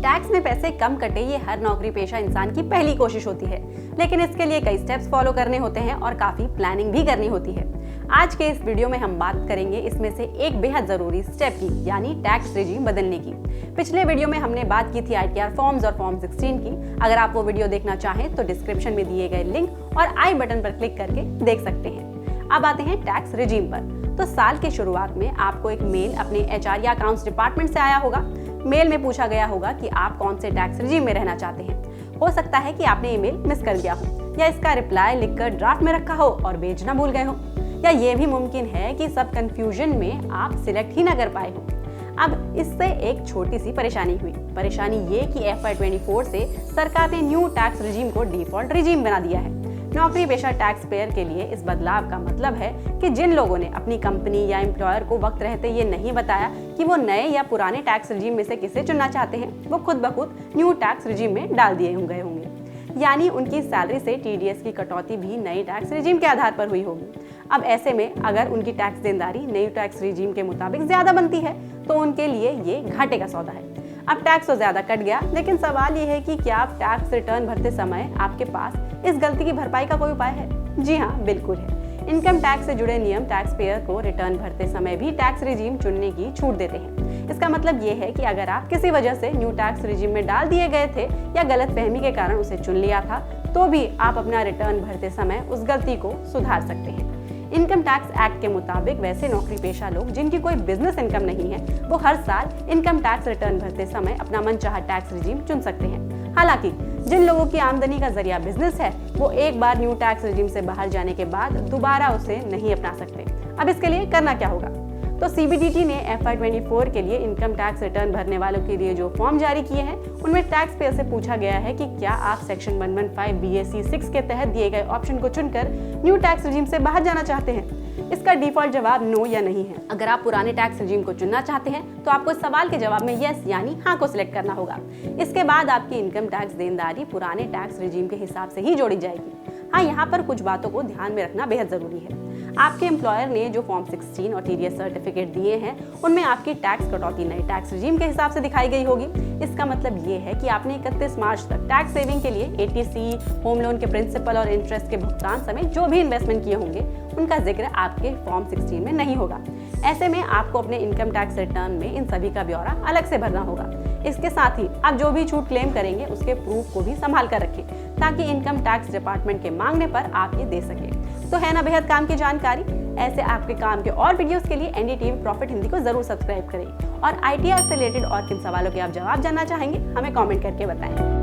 Tax में पैसे कम कटे ये हर नौकरी पेशा इंसान की पहली कोशिश होती है, लेकिन इसके लिए कई स्टेप्स फॉलो करने होते हैं और काफी प्लानिंग भी करनी होती है। आज के इस वीडियो में हम बात करेंगे इसमें से एक बेहद जरूरी स्टेप की, यानी टैक्स रिजीम बदलने की। पिछले वीडियो में हमने बात की थी ITR फॉर्म्स और फॉर्म 16 की। अगर आप वो वीडियो देखना चाहें तो डिस्क्रिप्शन में दिए गए लिंक और आई बटन पर क्लिक करके देख सकते हैं। अब आते हैं टैक्स रिजीम पर। तो साल के शुरुआत में आपको एक मेल अपने HR या अकाउंट्स डिपार्टमेंट से आया होगा। मेल में पूछा गया होगा कि आप कौन से टैक्स रिजीम में रहना चाहते हैं। हो सकता है कि आपने ईमेल मिस कर दिया हो, या इसका रिप्लाई लिखकर ड्राफ्ट में रखा हो और भेजना भूल गए हो, या ये भी मुमकिन है कि सब कंफ्यूजन में आप सिलेक्ट ही ना कर पाए हो। अब इससे एक छोटी सी परेशानी हुई। परेशानी ये कि FY24 से सरकार ने न्यू टैक्स रिजीम को डिफॉल्ट रिजीम बना दिया है। नौकरी पेशा टैक्स पेयर के लिए इस बदलाव का मतलब है कि जिन लोगों ने अपनी कंपनी या एम्प्लॉयर को वक्त रहते ये नहीं बताया कि वो नए या पुराने टैक्स रिजीम में से किसे चुनना चाहते हैं, वो खुद ब खुद न्यू टैक्स रिजीम में डाल दिए गए होंगे। यानी उनकी सैलरी से TDS की कटौती भी नई टैक्स रिजीम के आधार पर हुई होगी। अब ऐसे में अगर उनकी टैक्स देनदारी नई टैक्स रिजीम के मुताबिक ज्यादा बनती है तो उनके लिए ये घाटे का सौदा है। अब टैक्स तो ज्यादा कट गया, लेकिन सवाल ये है कि क्या आप टैक्स रिटर्न भरते समय आपके पास इस गलती की भरपाई का कोई उपाय है? जी हाँ, बिल्कुल है। इनकम टैक्स से जुड़े नियम टैक्स पेयर को रिटर्न भरते समय भी टैक्स रिजीम चुनने की छूट देते हैं। इसका मतलब ये है कि अगर आप किसी वजह से न्यू टैक्स रिजीम में डाल दिए गए थे या गलतफहमी के कारण उसे चुन लिया था, तो भी आप अपना रिटर्न भरते समय उस गलती को सुधार सकते हैं। इनकम टैक्स एक्ट के मुताबिक वैसे नौकरी पेशा लोग जिनकी कोई बिजनेस इनकम नहीं है, वो हर साल इनकम टैक्स रिटर्न भरते समय अपना मनचाहा टैक्स रिजीम चुन सकते हैं। हालांकि जिन लोगों की आमदनी का जरिया बिजनेस है, वो एक बार न्यू टैक्स रिजीम से बाहर जाने के बाद दोबारा उसे नहीं अपना सकते। अब इसके लिए करना क्या होगा? तो CBDT ने FY24 के लिए इनकम टैक्स रिटर्न भरने वालों के लिए जो फॉर्म जारी किए हैं, उनमें टैक्स पेयर से पूछा गया है कि क्या आप सेक्शन 115 BAC 6 के तहत दिए गए ऑप्शन को चुनकर न्यू टैक्स रिजीम से बाहर जाना चाहते हैं। इसका डिफॉल्ट जवाब नो या नहीं है। अगर आप पुराने टैक्स रिजीम को चुनना चाहते हैं तो आपको इस सवाल के जवाब में यस यानी हाँ को सिलेक्ट करना होगा। इसके बाद आपकी इनकम टैक्स देनदारी पुराने टैक्स रिजीम के हिसाब से ही जोड़ी जाएगी। हाँ, यहाँ पर कुछ बातों को ध्यान में रखना बेहद जरूरी है। आपके एम्प्लॉयर ने जो फॉर्म 16 और TDS सर्टिफिकेट दिए हैं, उनमें आपकी टैक्स कटौती नए टैक्स रिजीम के हिसाब से दिखाई गई होगी। इसका मतलब ये है कि आपने 31 मार्च तक टैक्स सेविंग के लिए ATC, होम लोन के प्रिंसिपल और इंटरेस्ट के भुगतान समेत जो भी इन्वेस्टमेंट किए होंगे, उनका जिक्र आपके फॉर्म 16 में नहीं होगा। ऐसे में आपको अपने इनकम टैक्स रिटर्न में इन सभी का ब्यौरा अलग से भरना होगा। इसके साथ ही आप जो भी छूट क्लेम करेंगे उसके प्रूफ को भी संभाल कर रखें, ताकि इनकम टैक्स डिपार्टमेंट के मांगने पर आप ये दे सके। तो है ना बेहद काम की जानकारी। ऐसे आपके काम के और वीडियोस के लिए NDTV प्रॉफिट हिंदी को जरूर सब्सक्राइब करें और ITR से रिलेटेड और किन सवालों के आप जवाब जानना चाहेंगे हमें कमेंट करके बताएं।